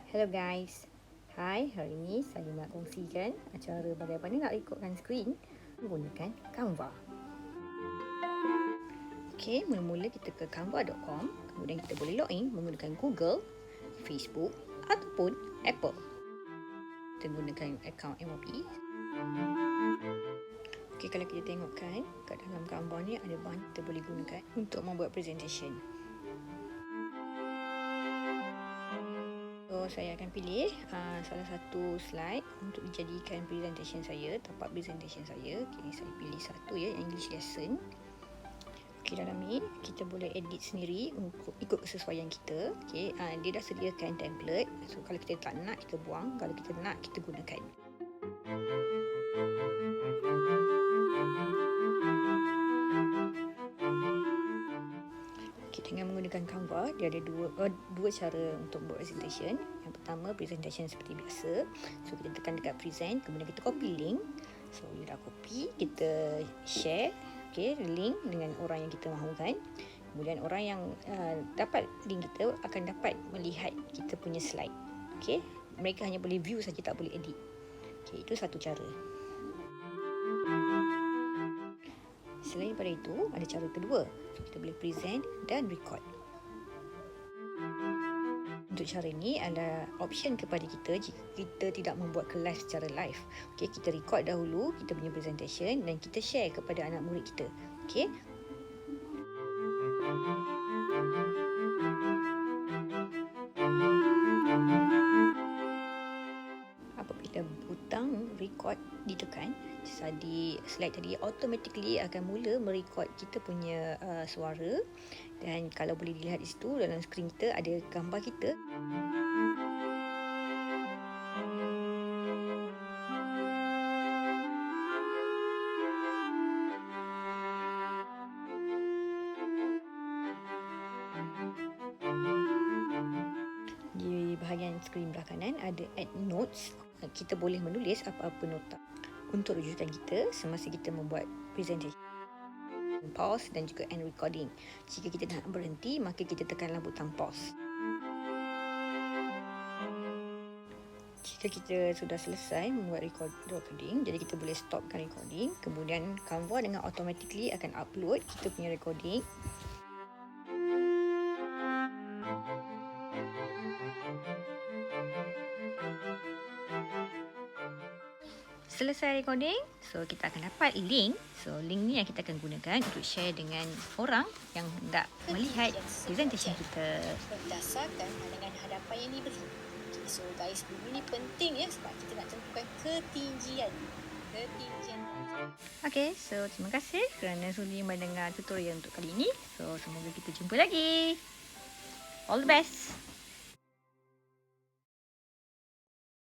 Hello guys. Hai, hari ini saya nak kongsikan cara bagaimana nak rekodkan skrin menggunakan Canva. Okey, mula-mula kita ke canva.com, kemudian kita boleh login menggunakan Google, Facebook ataupun Apple. Kita gunakan akaun MOP. Okey, kalau kita tengokkan kat dalam Canva ni ada banyak kita boleh gunakan untuk membuat presentation. So, saya akan pilih salah satu slide untuk dijadikan presentation saya, tapak presentation saya. Okay, saya pilih satu ya, English lesson. Okay, dalam ni kita boleh edit sendiri untuk ikut kesesuaian kita. Okay, dia dah sediakan template. So, kalau kita tak nak, kita buang. Kalau kita nak, kita gunakan. Dengan menggunakan Canva, dia ada dua cara untuk buat presentation. Yang pertama, presentation seperti biasa. So, kita tekan dekat present, kemudian kita copy link. So, dia dah copy, kita share link dengan orang yang kita mahukan. Kemudian orang yang dapat link kita akan dapat melihat kita punya slide. Okay? Mereka hanya boleh view saja, tak boleh edit. Okay, itu satu cara. Selain daripada itu, ada cara kedua. Kita boleh present dan record. Untuk cara ini, ada option kepada kita jika kita tidak membuat kelas secara live. Okay, kita record dahulu kita punya presentation dan kita share kepada anak murid kita. Okay. Apabila butang record ditekan, di slide tadi automatically akan mula merekod kita punya suara, dan kalau boleh dilihat di situ dalam skrin kita ada gambar kita. Di bahagian skrin belah kanan ada add notes. Kita boleh menulis apa-apa nota untuk rujukan kita semasa kita membuat presentation. Pause dan juga end recording. Jika kita nak berhenti, maka kita tekanlah butang pause. Jika kita sudah selesai membuat recording, jadi kita boleh stopkan recording. Kemudian Canva dengan automatically akan upload kita punya recording. Selesai recording, so kita akan dapat link. So link ni yang kita akan gunakan untuk share dengan orang yang hendak melihat presentation kita. Berdasarkan pandangan hadapan yang diberi. Okay, so guys, ini penting ya sebab kita nak tentukan ketinggian. Okay, so terima kasih kerana sudi mendengar tutorial untuk kali ini. So semoga kita jumpa lagi. All the best.